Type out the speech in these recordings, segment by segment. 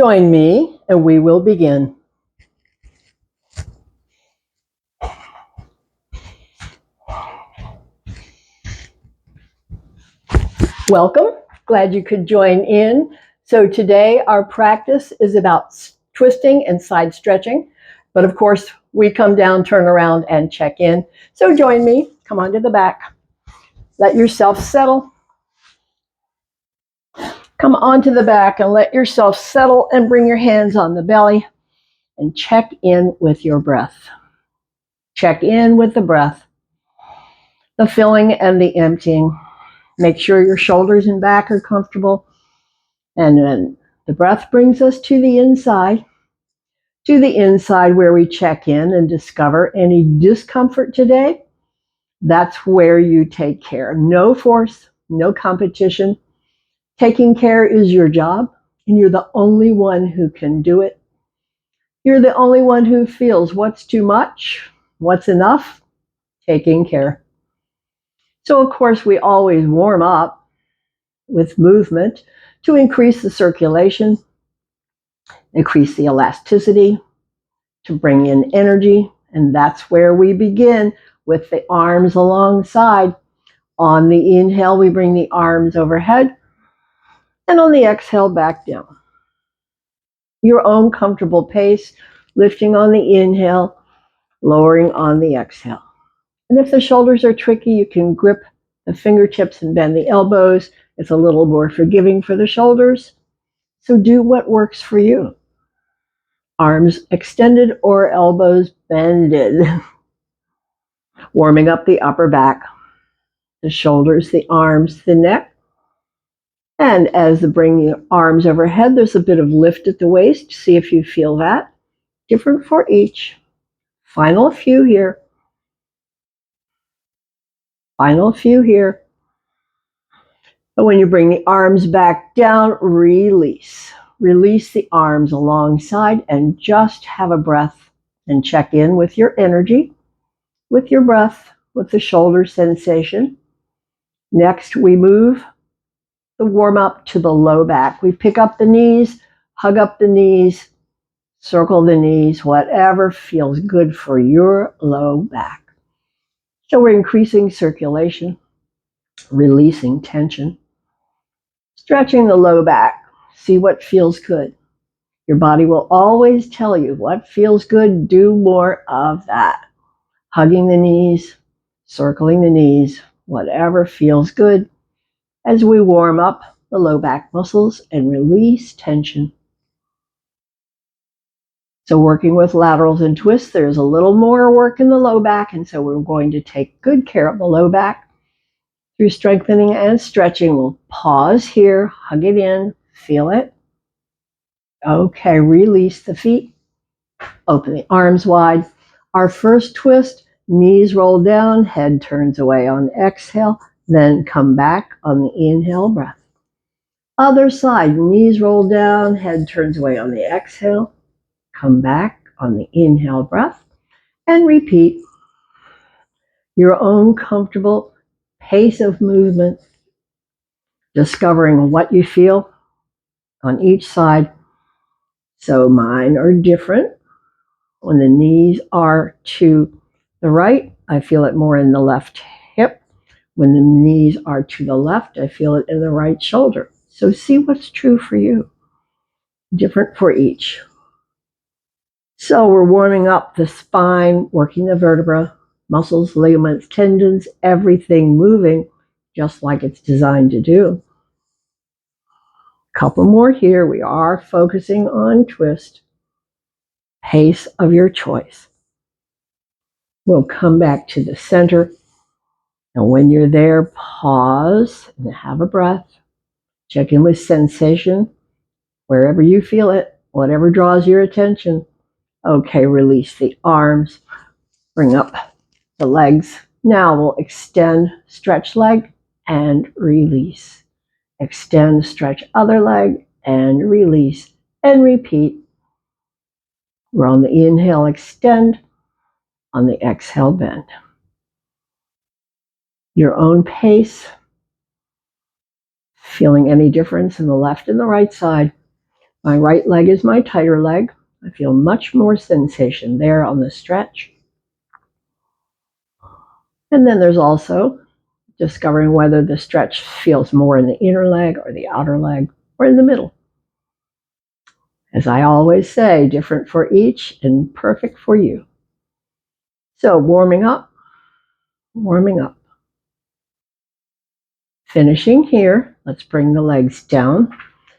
Join me and we will begin. Welcome. Glad you could join in. So today our practice is about twisting and side stretching. But of course, we come down, turn around, and check in. So join me. Come on to the back. Let yourself settle. Come onto the back and let yourself settle and bring your hands on the belly and check in with your breath. Check in with the breath, the filling and the emptying. Make sure your shoulders and back are comfortable. And then the breath brings us to the inside where we check in and discover any discomfort today. That's where you take care. No force, no competition. Taking care is your job, and you're the only one who can do it. You're the only one who feels what's too much, what's enough, taking care. So, of course, we always warm up with movement to increase the circulation, increase the elasticity, to bring in energy. And that's where we begin with the arms alongside. On the inhale, we bring the arms overhead, and on the exhale, back down. Your own comfortable pace, lifting on the inhale, lowering on the exhale. And if the shoulders are tricky, you can grip the fingertips and bend the elbows. It's a little more forgiving for the shoulders. So do what works for you. Arms extended or elbows bended. Warming up the upper back, the shoulders, the arms, the neck. And as you bring the arms overhead, there's a bit of lift at the waist. See if you feel that. Different for each. Final few here. Final few here. But when you bring the arms back down, release. Release the arms alongside and just have a breath and check in with your energy, with your breath, with the shoulder sensation. Next, we move the warm up to the low back. We pick up the knees, hug up the knees, circle the knees, whatever feels good for your low back. So we're increasing circulation, releasing tension, stretching the low back. See what feels good. Your body will always tell you what feels good. Do more of that. Hugging the knees, circling the knees, whatever feels good as we warm up the low back muscles and release tension. So working with laterals and twists, there's a little more work in the low back, and so we're going to take good care of the low back through strengthening and stretching. We'll pause here, hug it in, feel it. Okay, release the feet, open the arms wide. Our first twist, knees roll down, head turns away on exhale, then come back on the inhale breath. Other side, knees roll down, head turns away on the exhale, come back on the inhale breath, and repeat your own comfortable pace of movement, discovering what you feel on each side. So mine are different. When the knees are to the right, I feel it more in the left hip. When the knees are to the left, I feel it in the right shoulder. So see what's true for you. Different for each. So we're warming up the spine, working the vertebra, muscles, ligaments, tendons, everything moving just like it's designed to do. Couple more here. We are focusing on twist. Pace of your choice. We'll come back to the center. And when you're there, pause and have a breath. Check in with sensation wherever you feel it, whatever draws your attention. Okay, release the arms. Bring up the legs. Now we'll extend, stretch leg, and release. Extend, stretch other leg, and release. And repeat. We're on the inhale, extend. On the exhale, bend. Your own pace. Feeling any difference in the left and the right side. My right leg is my tighter leg. I feel much more sensation there on the stretch. And then there's also discovering whether the stretch feels more in the inner leg or the outer leg or in the middle. As I always say, different for each and perfect for you. So warming up. Finishing here, let's bring the legs down.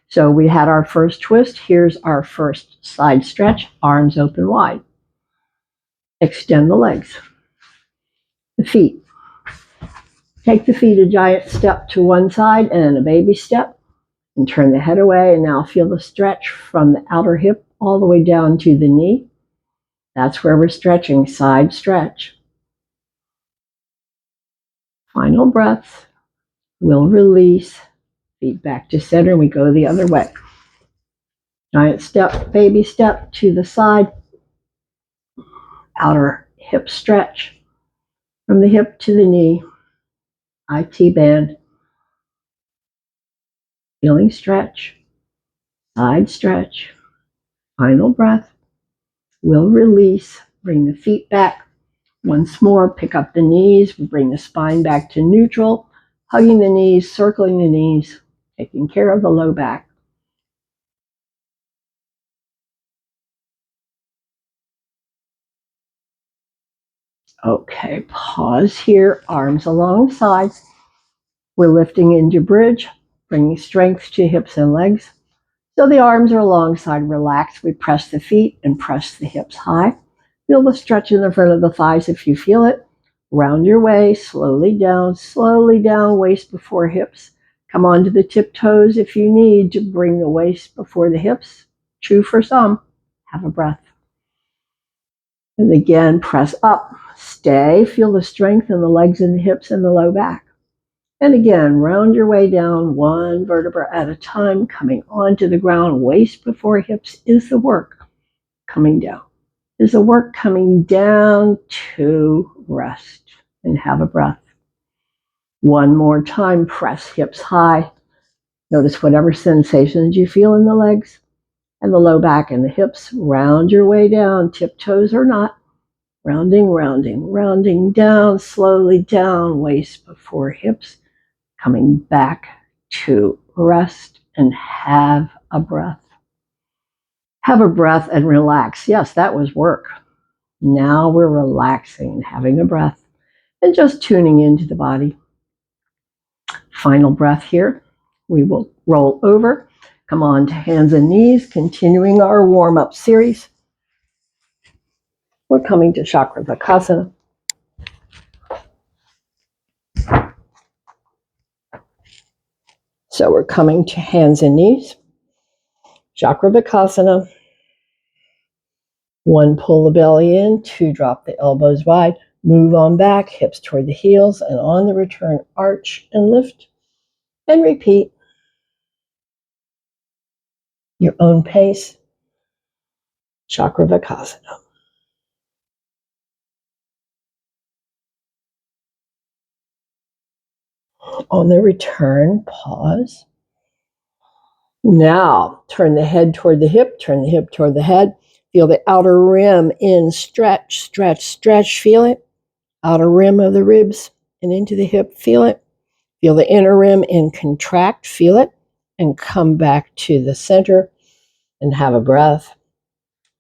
So we had our first twist. Here's our first side stretch, arms open wide. Extend the legs. The feet. Take the feet a giant step to one side and a baby step, and turn the head away. And now feel the stretch from the outer hip all the way down to the knee. That's where we're stretching, side stretch. Final breath. We'll release. Feet back to center. We go the other way. Giant step, baby step to the side. Outer hip stretch. From the hip to the knee. IT band. Feeling stretch. Side stretch. Final breath. We'll release. Bring the feet back. Once more, pick up the knees. Bring the spine back to neutral. Hugging the knees, circling the knees, taking care of the low back. Okay, pause here, arms alongside. We're lifting into bridge, bringing strength to hips and legs. So the arms are alongside, relax. We press the feet and press the hips high. Feel the stretch in the front of the thighs if you feel it. Round your way, slowly down, waist before hips. Come onto the tiptoes if you need to bring the waist before the hips. True for some. Have a breath. And again, press up, stay, feel the strength in the legs and the hips and the low back. And again, round your way down, one vertebra at a time, coming onto the ground, waist before hips is the work. Coming down. Is the work coming down to rest and have a breath. One more time, press hips high. Notice whatever sensations you feel in the legs and the low back and the hips. Round your way down, tiptoes or not. Rounding down, slowly down, waist before hips. Coming back to rest and have a breath. Have a breath and relax. Yes, that was work. Now we're relaxing and having a breath and just tuning into the body. Final breath here. We will roll over, come on to hands and knees, continuing our warm-up series. We're coming to Chakravakasana. So we're coming to hands and knees. Chakravakasana. 1, pull the belly in. 2, drop the elbows wide. Move on back, hips toward the heels, and on the return, arch and lift. And repeat. Your own pace. Chakravakasana. On the return, pause. Now, turn the head toward the hip, turn the hip toward the head. Feel the outer rim in, stretch, stretch, stretch. Feel it. Outer rim of the ribs and into the hip. Feel it. Feel the inner rim in, contract. Feel it. And come back to the center and have a breath.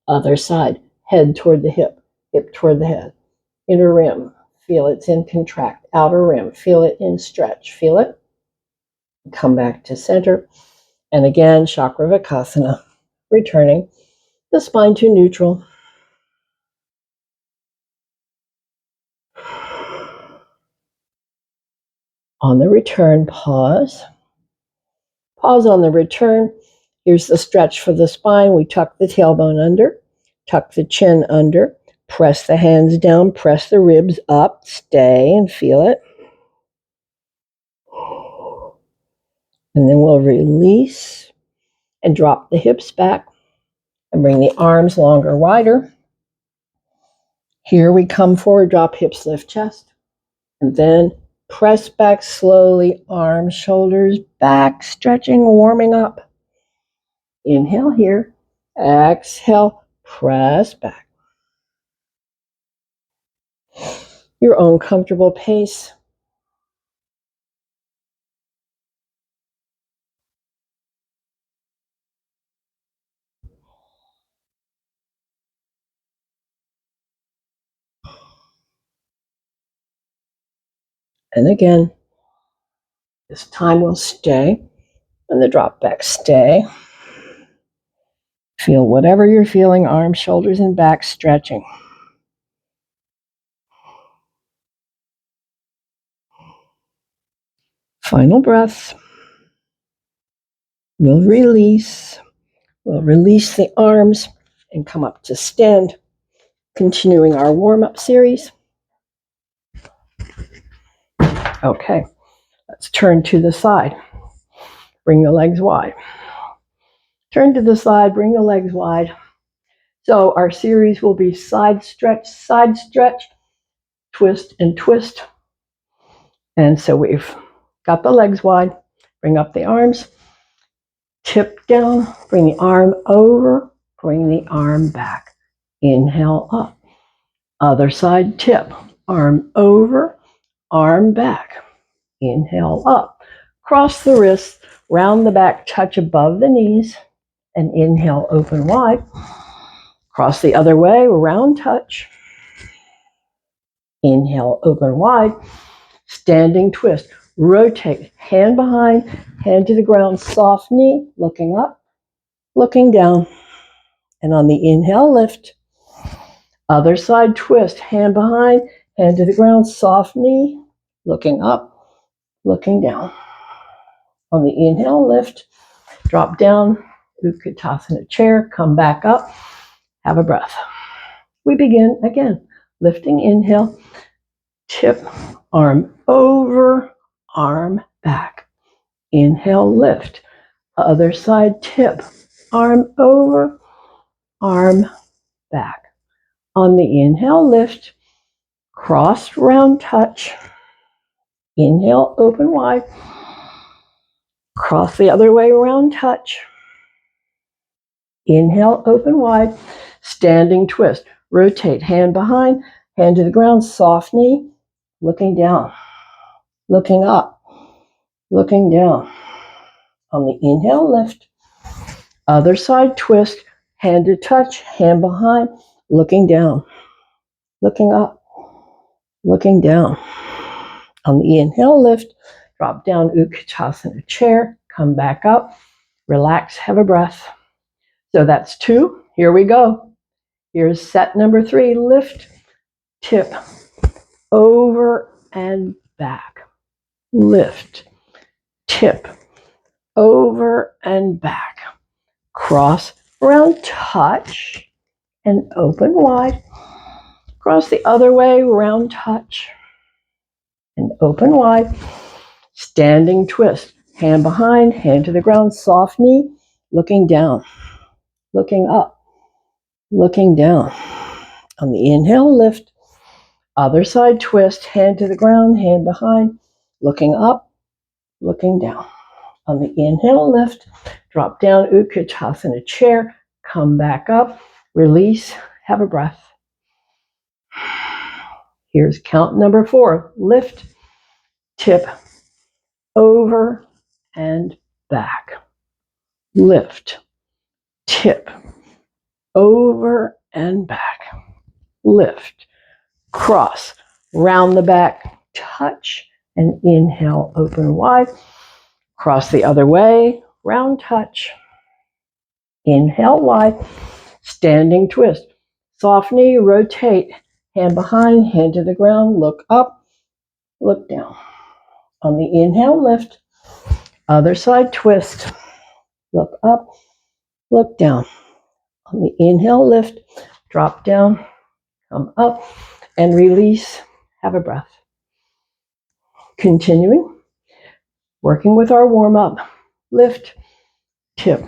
Other side. Head toward the hip toward the head. Inner rim. Feel it's in, contract. Outer rim. Feel it in, stretch. Feel it. Come back to center. And again, Chakravakasana, returning the spine to neutral. On the return, pause. Pause on the return. Here's the stretch for the spine. We tuck the tailbone under, tuck the chin under, press the hands down, press the ribs up, stay and feel it. And then we'll release and drop the hips back and bring the arms longer, wider. Here we come forward, drop hips, lift chest, and then press back slowly, arms, shoulders back, stretching, warming up. Inhale here. Exhale, press back. Your own comfortable pace. And again, this time we'll stay and the drop back stay. Feel whatever you're feeling, arms, shoulders, and back stretching. Final breath. We'll release. We'll release the arms and come up to stand, continuing our warm-up series. Okay, let's turn to the side. Bring the legs wide. Turn to the side, bring the legs wide. So our series will be side stretch, twist, and twist. And so we've got the legs wide. Bring up the arms. Tip down. Bring the arm over. Bring the arm back. Inhale up. Other side tip. Arm over. Arm back. Inhale up. Cross the wrists. Round the back. Touch above the knees. And inhale, open wide. Cross the other way. Round touch. Inhale, open wide. Standing twist. Rotate. Hand behind. Hand to the ground. Soft knee. Looking up. Looking down. And on the inhale, lift. Other side twist. Hand behind. Hand to the ground. Soft knee. Looking up. Looking down. On the inhale, lift. Drop down. Utkatasana chair. Come back up. Have a breath. We begin again. Lifting, inhale. Tip. Arm over. Arm back. Inhale, lift. Other side, tip. Arm over. Arm back. On the inhale, lift. Cross, round touch. Inhale, open wide. Cross the other way, round touch. Inhale, open wide. Standing twist. Rotate, hand behind, hand to the ground, soft knee. Looking down. Looking up. Looking down. On the inhale, lift. Other side, twist. Hand to touch, hand behind, looking down. Looking up. Looking down. On the inhale, lift. Drop down, Utkatasana chair. Come back up. Relax, have a breath. So that's 2. Here we go. Here's set number 3. Lift, tip, over and back. Lift, tip, over and back. Cross, round touch, and open wide. Cross the other way, round touch, and open wide. Standing twist. Hand behind, hand to the ground, soft knee, looking down, looking up, looking down. On the inhale, lift. Other side twist, hand to the ground, hand behind, looking up, looking down. On the inhale, lift. Drop down, Utkatasana chair. Come back up, release, have a breath. Here's count number 4. Lift, tip, over and back. Lift, tip, over and back. Lift, cross, round the back, touch, and inhale, open wide. Cross the other way, round touch. Inhale wide, standing twist. Soft knee, rotate, hand behind, hand to the ground, look up, look down. On the inhale, lift. Other side, twist. Look up, look down. On the inhale, lift. Drop down, come up, and release. Have a breath. Continuing, working with our warm-up. Lift, tip,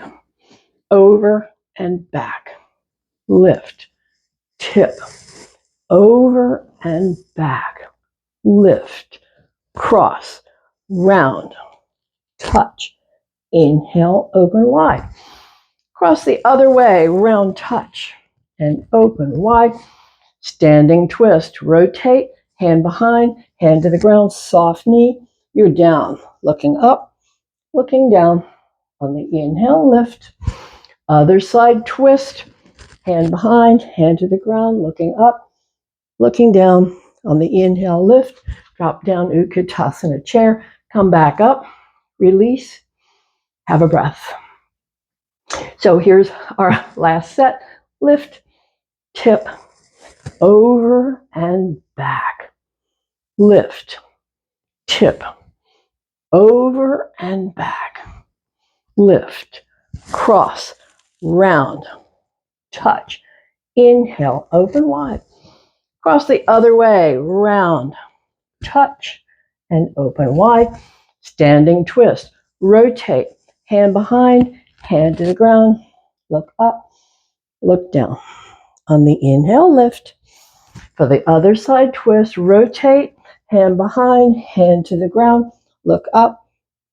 over and back. Lift, tip, over and back. Lift, cross, round, touch. Inhale, open wide. Cross the other way, round touch, and open wide. Standing twist, rotate, hand behind, hand to the ground, soft knee. You're down, looking up, looking down. On the inhale, lift. Other side twist, hand behind, hand to the ground, looking up, looking down. On the inhale, lift, drop down, Utkatasana chair, come back up, release, have a breath. So here's our last set. Lift, tip, over and back. Lift, tip, over and back. Lift, cross, round, touch. Inhale, open wide. Cross the other way, round, touch, and open wide. Standing twist, rotate, hand behind, hand to the ground, look up, look down. On the inhale, lift. For the other side, twist, rotate, hand behind, hand to the ground, look up,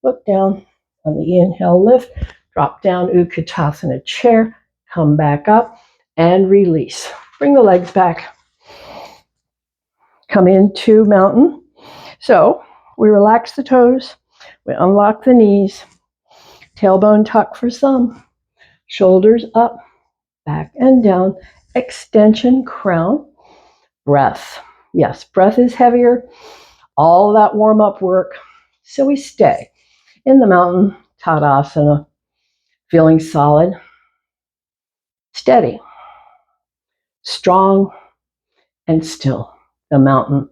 look down. On the inhale, lift, drop down, Utkatasana chair, come back up, and release. Bring the legs back. Come into mountain. So we relax the toes, we unlock the knees, tailbone tuck for some, shoulders up, back and down, extension, crown, breath. Yes, breath is heavier, all that warm-up work. So we stay in the mountain, Tadasana, feeling solid, steady, strong, and still. The mountain.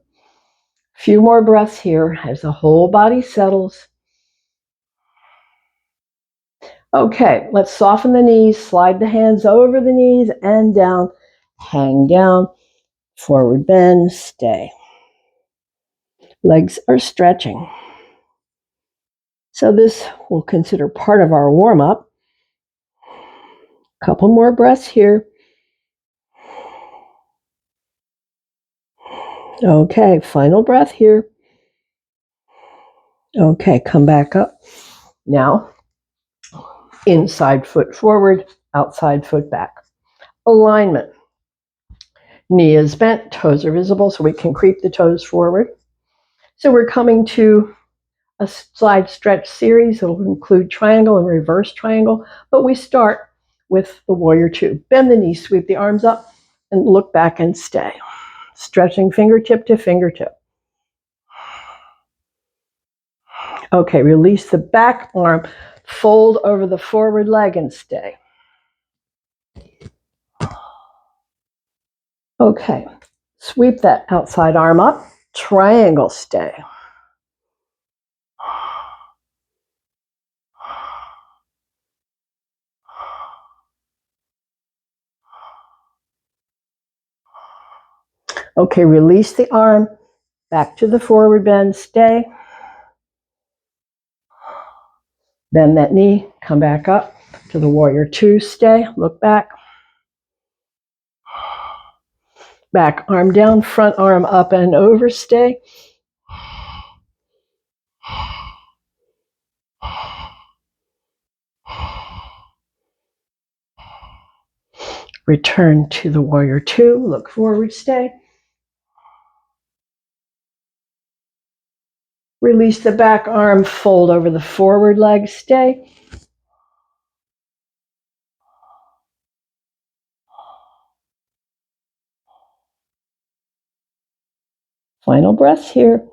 A few more breaths here as the whole body settles. Okay, let's soften the knees, slide the hands over the knees and down, hang down, forward bend, stay. Legs are stretching. So this we'll consider part of our warm-up. Couple more breaths here. Okay, final breath here. Okay, come back up. Now, inside foot forward, outside foot back. Alignment. Knee is bent, toes are visible, so we can creep the toes forward. So we're coming to a side stretch series. It'll include triangle and reverse triangle, but we start with the warrior two. Bend the knees, sweep the arms up, and look back and stay. Stretching fingertip to fingertip. Okay, release the back arm, fold over the forward leg and stay. Okay, sweep that outside arm up, triangle, stay. Okay, release the arm, back to the forward bend, stay. Bend that knee, come back up to the warrior two, stay, look back. Back arm down, front arm up and over, stay. Return to the warrior two, look forward, stay. Release the back arm, fold over the forward leg, stay. Final breaths here.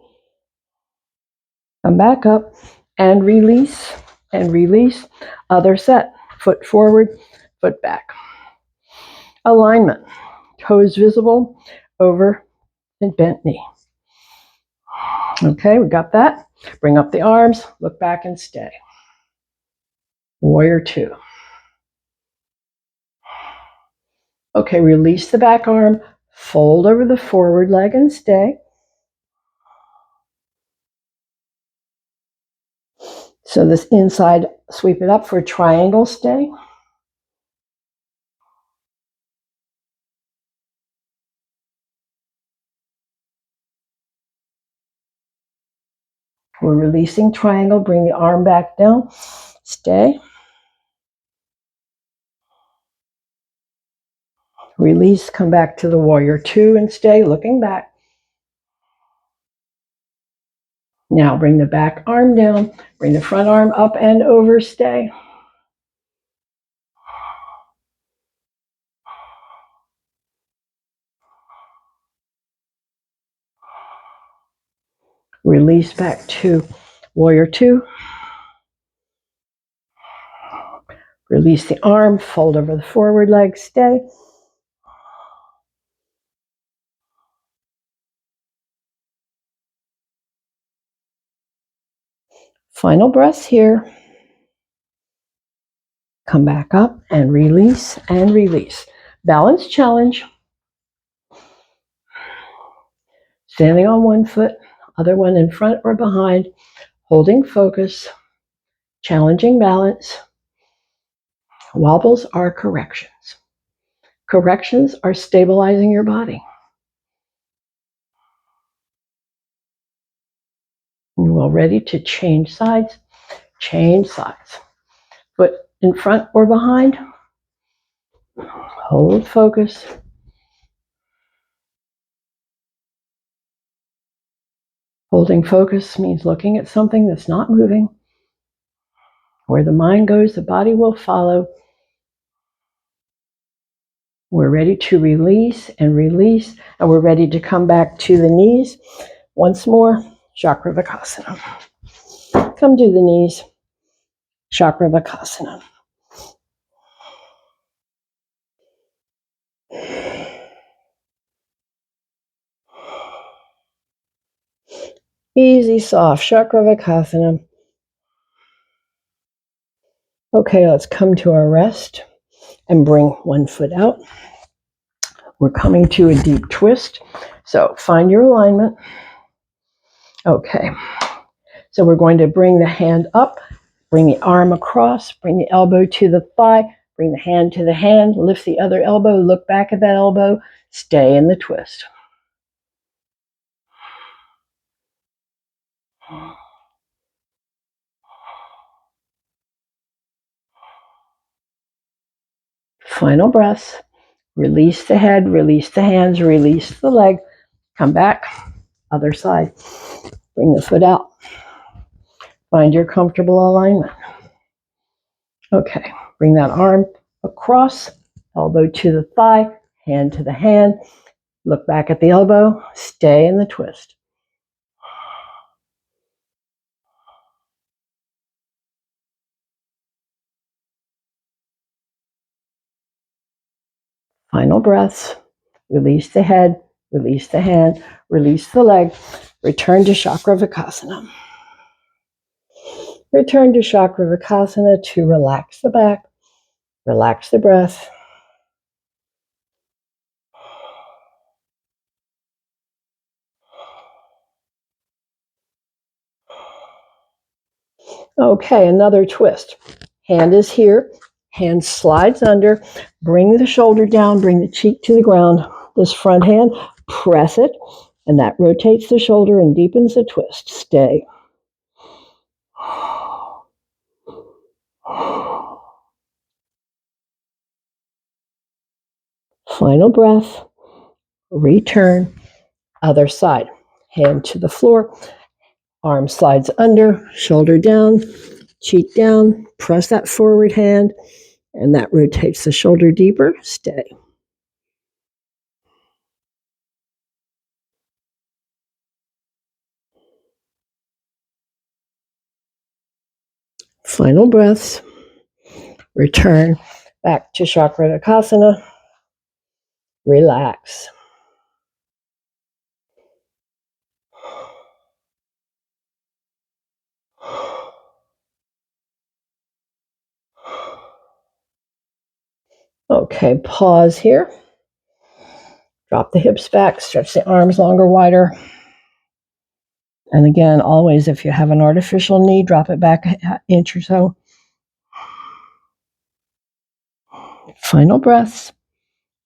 Come back up and release and release. Other set, foot forward, foot back. Alignment, toes visible, over and bent knee. Okay, we got that. Bring up the arms, look back and stay. Warrior two. Okay, release the back arm, fold over the forward leg and stay. So this inside, sweep it up for triangle, stay. We're releasing triangle, bring the arm back down, stay. Release, come back to the warrior two and stay looking back. Now bring the back arm down, bring the front arm up and over, stay. Release back to warrior two. Release the arm, fold over the forward leg, stay. Final breaths here. Come back up and release and release. Balance challenge. Standing on one foot, other one in front or behind, holding focus, challenging balance. Wobbles are corrections. Corrections are stabilizing your body. You are ready to change sides. Change sides. Foot in front or behind. Hold focus. Holding focus means looking at something that's not moving. Where the mind goes, the body will follow. We're ready to release, and we're ready to come back to the knees. Once more, Chakravakasana. Come to the knees, Chakravakasana. Easy, soft, Chakravakasana. Okay, let's come to our rest and bring one foot out. We're coming to a deep twist. So find your alignment. Okay, so we're going to bring the hand up, bring the arm across, bring the elbow to the thigh, bring the hand to the hand, lift the other elbow, look back at that elbow, stay in the twist. Final breath. Release the head, release the hands, release the leg. Come back, other side. Bring the foot out. Find your comfortable alignment. Okay, bring that arm across, elbow to the thigh, hand to the hand. Look back at the elbow, stay in the twist. Final breaths. Release the head, release the hand, release the leg. Return to Chakravakasana. Return to Chakravakasana to relax the back, relax the breath. Okay, another twist. Hand is here, hand slides under, bring the shoulder down, bring the cheek to the ground. This front hand, press it, and that rotates the shoulder and deepens the twist. Stay. Final breath. Return. Other side. Hand to the floor. Arm slides under, shoulder down, cheek down. Press that forward hand, and that rotates the shoulder deeper. Stay. Final breaths. Return back to Chakravakasana. Relax. Okay, pause here. Drop the hips back, stretch the arms longer, wider. And again, always, if you have an artificial knee, drop it back an inch or so. Final breaths.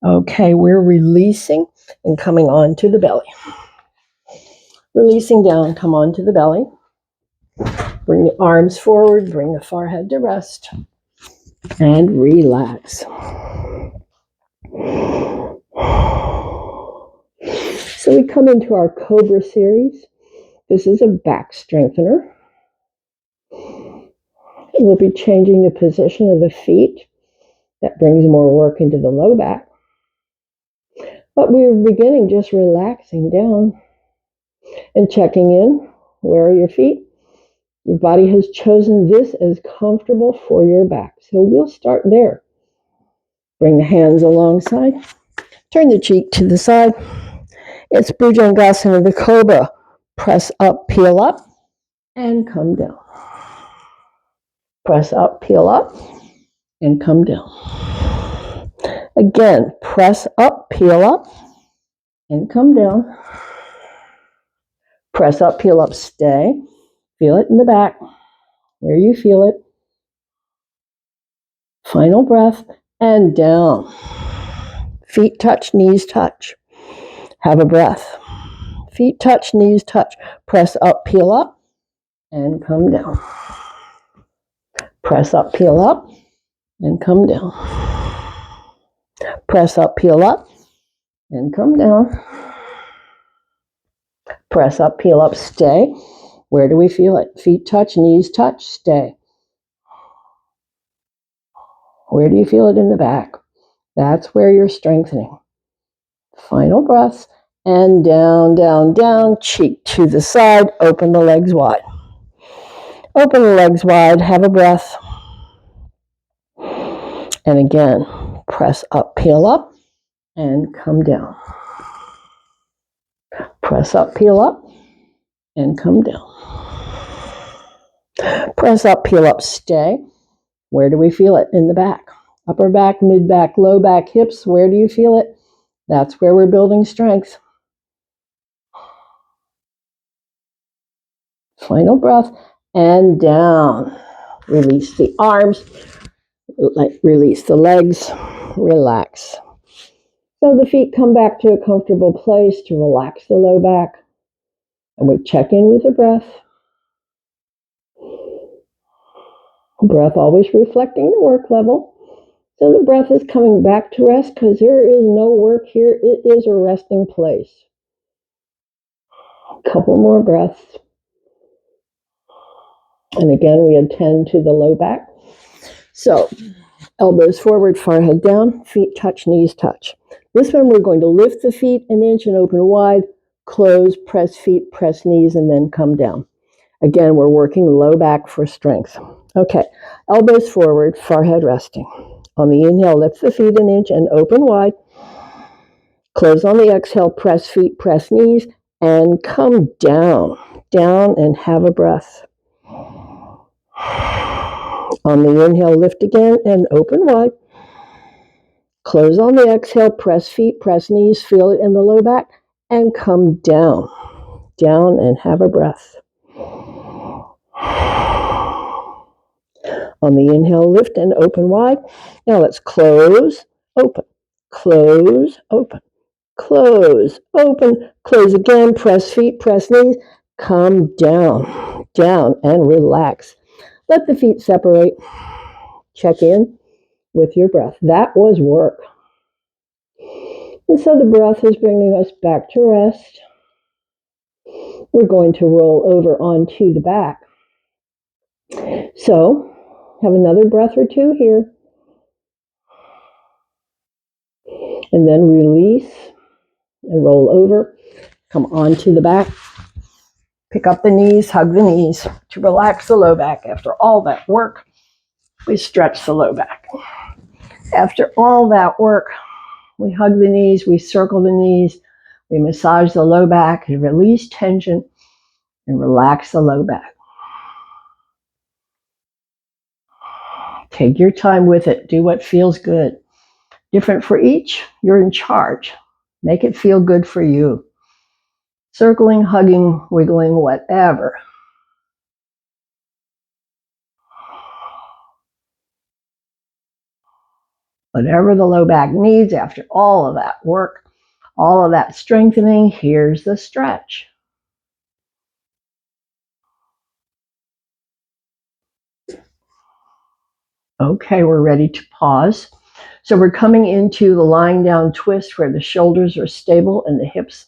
Okay, we're releasing and coming onto the belly. Releasing down, come onto the belly. Bring the arms forward, bring the forehead to rest, and relax. So we come into our Cobra series. This is a back strengthener. We'll be changing the position of the feet. That brings more work into the low back. But we're beginning just relaxing down and checking in. Where are your feet? Your body has chosen this as comfortable for your back. So we'll start there. Bring the hands alongside. Turn the cheek to the side. It's Bhujangasana, the Cobra. Press up, peel up, and come down. Press up, peel up, and come down. Again, press up, peel up, and come down. Press up, peel up, stay. Feel it in the back, where you feel it. Final breath, and down. Feet touch, knees touch. Have a breath. Feet touch, knees touch. Press up, peel up, and come down. Press up, peel up, and come down. Press up, peel up, and come down. Press up, peel up, stay. Where do we feel it? Feet touch, knees touch, stay. Where do you feel it in the back? That's where you're strengthening. Final breath, and down, down, down, cheek to the side. Open the legs wide. Open the legs wide, have a breath. And again, press up, peel up, and come down. Press up, peel up, and come down. Press up, peel up, stay. Where do we feel it? In the back. Upper back, mid back, low back, hips. Where do you feel it? That's where we're building strength. Final breath, and down. Release the arms, release the legs, relax. So the feet come back to a comfortable place to relax the low back. And we check in with the breath. Breath always reflecting the work level. So the breath is coming back to rest because there is no work here. It is a resting place. A couple more breaths. And again, we attend to the low back. So elbows forward, forehead down, feet touch, knees touch. This one, we're going to lift the feet an inch and open wide, close, press feet, press knees, and then come down. Again, we're working low back for strength. Okay, elbows forward, forehead resting. On the inhale, lift the feet an inch and open wide. Close on the exhale, press feet, press knees, and come down. Down and have a breath. On the inhale, lift again and open wide. Close on the exhale, press feet, press knees, feel it in the low back, and come down. Down and have a breath. On the inhale, lift and open wide. Now let's close, open, close, open, close, open, close again, press feet, press knees, come down, down and relax. Let the feet separate. Check in with your breath. That was work. And so the breath is bringing us back to rest. We're going to roll over onto the back. So have another breath or two here. And then release and roll over. Come onto the back. Pick up the knees, hug the knees to relax the low back. After all that work, we stretch the low back. After all that work, we hug the knees, we circle the knees, we massage the low back and release tension and relax the low back. Take your time with it. Do what feels good. Different for each. You're in charge. Make it feel good for you. Circling, hugging, wiggling, whatever. Whatever the low back needs after all of that work, all of that strengthening, here's the stretch. Okay, we're ready to pause. So we're coming into the lying down twist where the shoulders are stable and the hips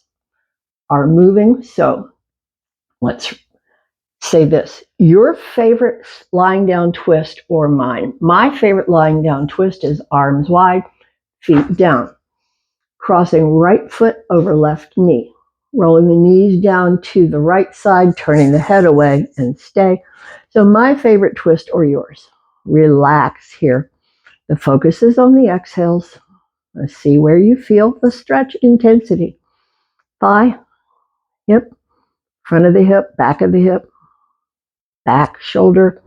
are moving. So let's say this. Your favorite lying down twist or mine? My favorite lying down twist is arms wide, feet down. Crossing right foot over left knee. Rolling the knees down to the right side, turning the head away and stay. So my favorite twist or yours? Relax here. The focus is on the exhales. Let's see where you feel the stretch intensity. Thigh, hip, front of the hip, back of the hip, back, shoulder.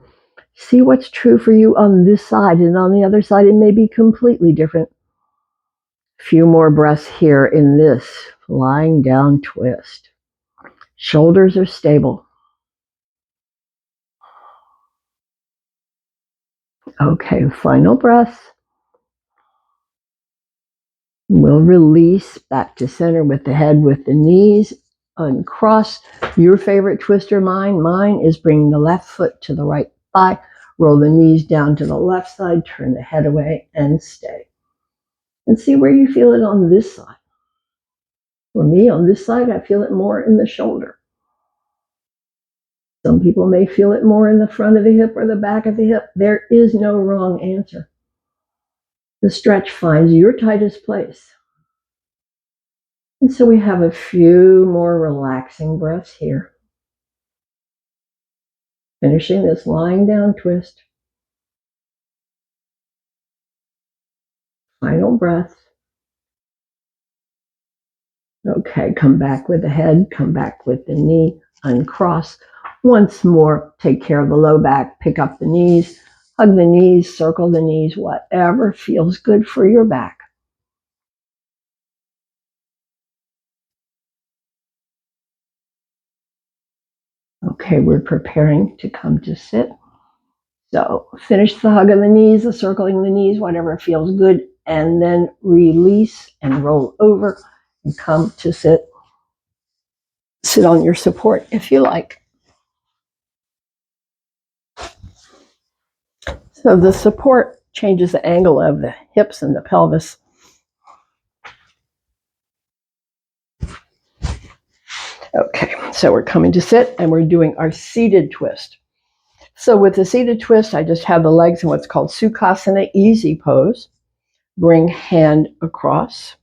See what's true for you on this side, and on the other side it may be completely different. Few more breaths here in this lying down twist. Shoulders are stable. Okay, final breath. We'll release back to center with the head, with the knees. Uncross. Your favorite twist or mine? Mine is bringing the left foot to the right thigh. Roll the knees down to the left side. Turn the head away and stay. And see where you feel it on this side. For me, on this side, I feel it more in the shoulder. Some people may feel it more in the front of the hip or the back of the hip. There is no wrong answer. The stretch finds your tightest place. And so we have a few more relaxing breaths here. Finishing this lying down twist. Final breath. Okay, come back with the head, come back with the knee, uncross. Once more, take care of the low back, pick up the knees, hug the knees, circle the knees, whatever feels good for your back. Okay, we're preparing to come to sit. So finish the hug of the knees, the circling the knees, whatever feels good, and then release and roll over and come to sit. Sit on your support if you like. So the support changes the angle of the hips and the pelvis. Okay, so we're coming to sit and we're doing our seated twist. So with the seated twist, I just have the legs in what's called Sukhasana, easy pose. Bring hand across,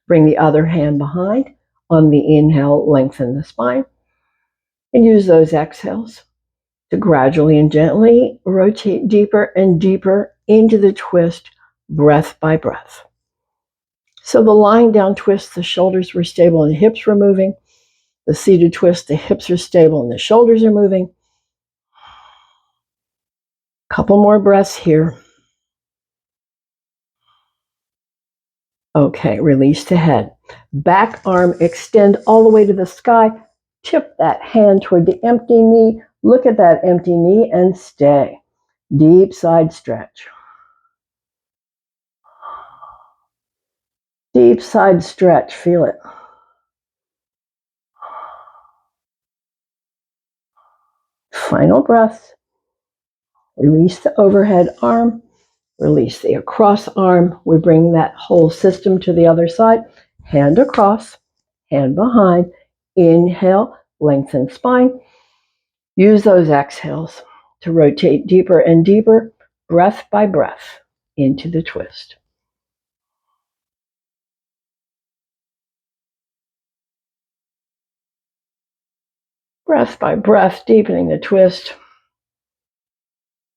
bring the other hand behind. On the inhale, lengthen the spine. And use those exhales to gradually and gently rotate deeper and deeper into the twist, breath by breath. So the lying down twist, the shoulders were stable and the hips were moving. The seated twist, the hips are stable and the shoulders are moving. Couple more breaths here. Okay, release the head. Back arm extend all the way to the sky. Tip that hand toward the empty knee. Look at that empty knee and stay. Deep side stretch. Deep side stretch. Feel it. Final breath. Release the overhead arm. Release the across arm. We bring that whole system to the other side. Hand across, hand behind. Inhale, lengthen spine. Use those exhales to rotate deeper and deeper, breath by breath, into the twist. Breath by breath, deepening the twist.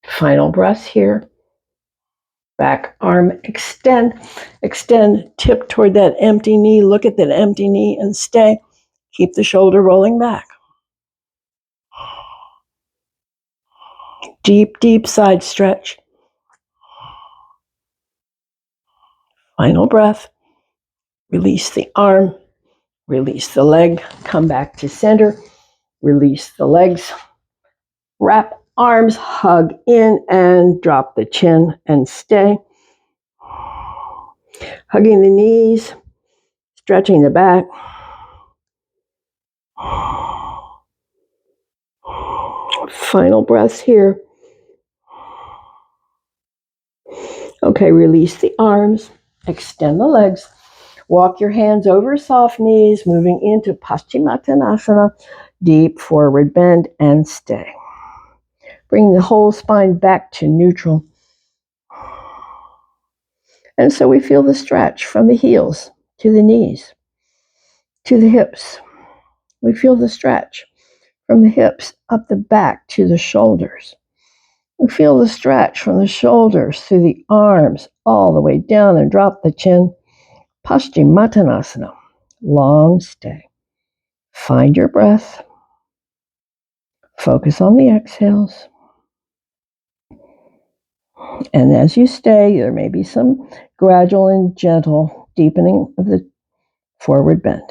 Final breath here. Back arm extend. Extend, tip toward that empty knee. Look at that empty knee and stay. Keep the shoulder rolling back. Deep, deep side stretch. Final breath. Release the arm. Release the leg. Come back to center. Release the legs. Wrap arms, hug in and drop the chin and stay. Hugging the knees, stretching the back. Final breaths here. Okay, release the arms, extend the legs. Walk your hands over soft knees, moving into Paschimottanasana, deep forward bend and stay. Bring the whole spine back to neutral. And so we feel the stretch from the heels to the knees, to the hips. We feel the stretch from the hips up the back to the shoulders. We feel the stretch from the shoulders through the arms all the way down and drop the chin. Paschimottanasana, long stay. Find your breath. Focus on the exhales. And as you stay, there may be some gradual and gentle deepening of the forward bend.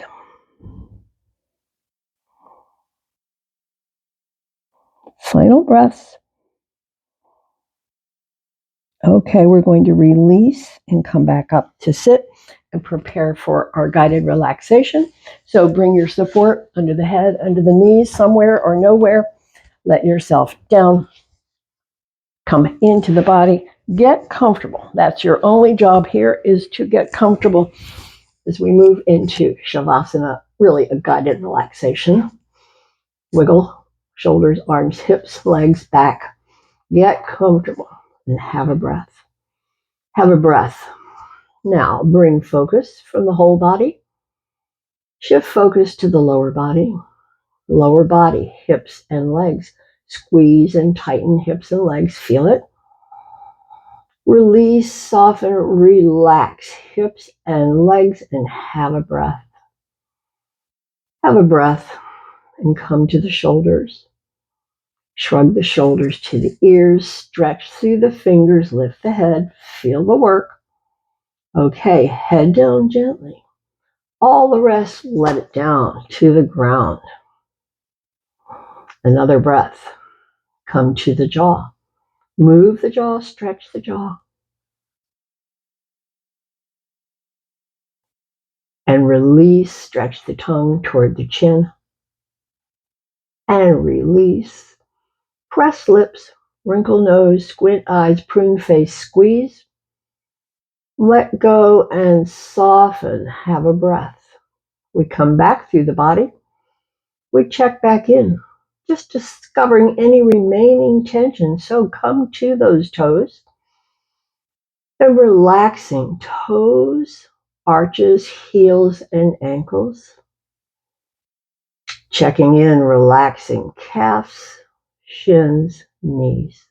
Final breaths. Okay, we're going to release and come back up to sit and prepare for our guided relaxation. So bring your support under the head, under the knees, somewhere or nowhere. Let yourself down. Come into the body. Get comfortable. That's your only job here, is to get comfortable as we move into Shavasana, really a guided relaxation. Wiggle shoulders, arms, hips, legs, back. Get comfortable and have a breath. Have a breath. Now bring focus from the whole body. Shift focus to the lower body. Lower body, hips and legs. Squeeze and tighten hips and legs. Feel it. Release, soften, relax hips and legs and have a breath. Have a breath and come to the shoulders. Shrug the shoulders to the ears. Stretch through the fingers. Lift the head. Feel the work. Okay, head down gently. All the rest, let it down to the ground. Another breath. Come to the jaw. Move the jaw, stretch the jaw. And release, stretch the tongue toward the chin. And release. Press lips, wrinkle nose, squint eyes, prune face, squeeze. Let go and soften. Have a breath. We come back through the body. We check back in, just discovering any remaining tension. So come to those toes and relaxing toes, arches, heels, and ankles. Checking in, relaxing calves, shins, knees.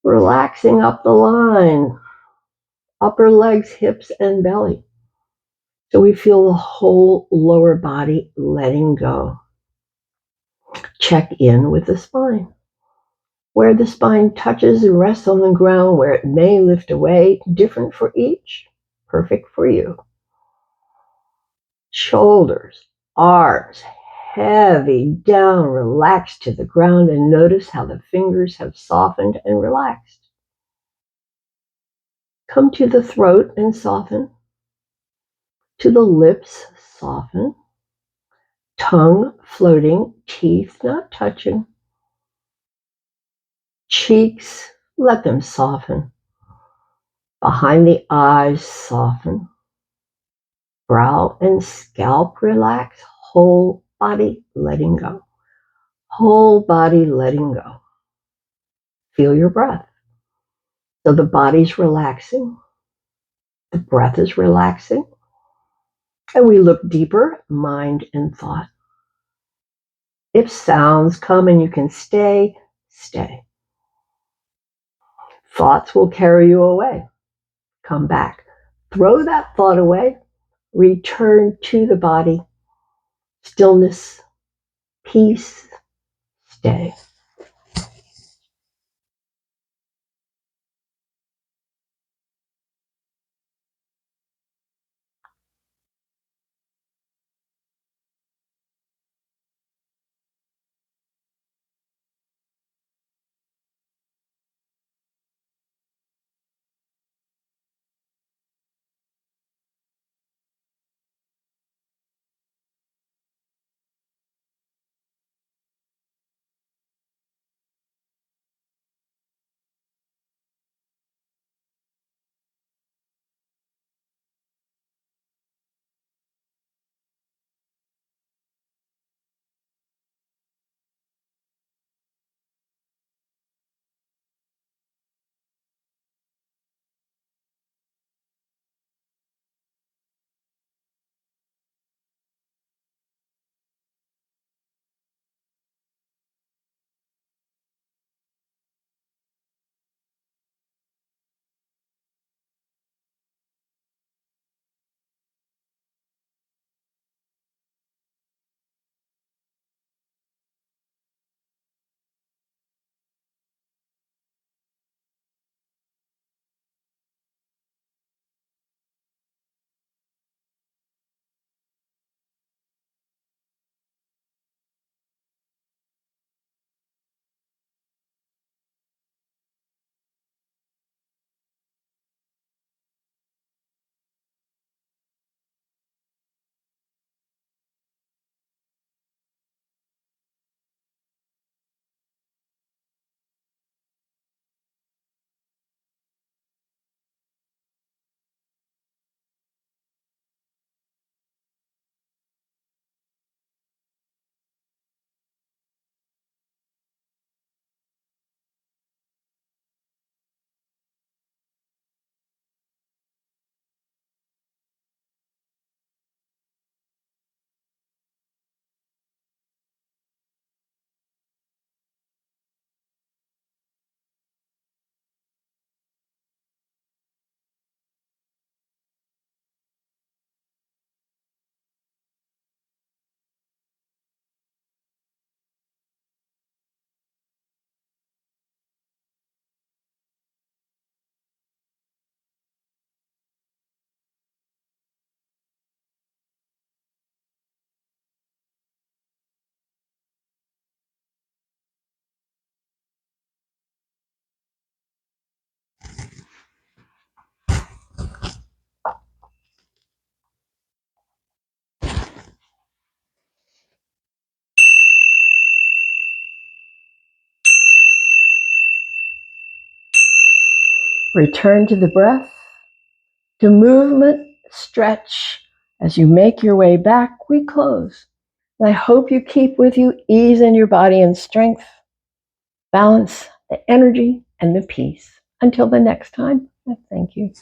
Relaxing up the line, upper legs, hips, and belly. So we feel the whole lower body letting go. Check in with the spine. Where the spine touches and rests on the ground, where it may lift away, different for each, perfect for you. Shoulders, arms, heavy down, relaxed to the ground, and notice how the fingers have softened and relaxed. Come to the throat and soften. To the lips, soften. Tongue floating, teeth not touching. Cheeks, let them soften. Behind the eyes, soften. Brow and scalp relax. Whole body letting go. Whole body letting go. Feel your breath. So the body's relaxing. The breath is relaxing. And we look deeper, mind and thought. If sounds come and you can stay, stay. Thoughts will carry you away. Come back. Throw that thought away. Return to the body. Stillness, peace, stay. Return to the breath, to movement, stretch. As you make your way back, we close. And I hope you keep with you ease in your body and strength, balance, the energy, and the peace. Until the next time, thank you.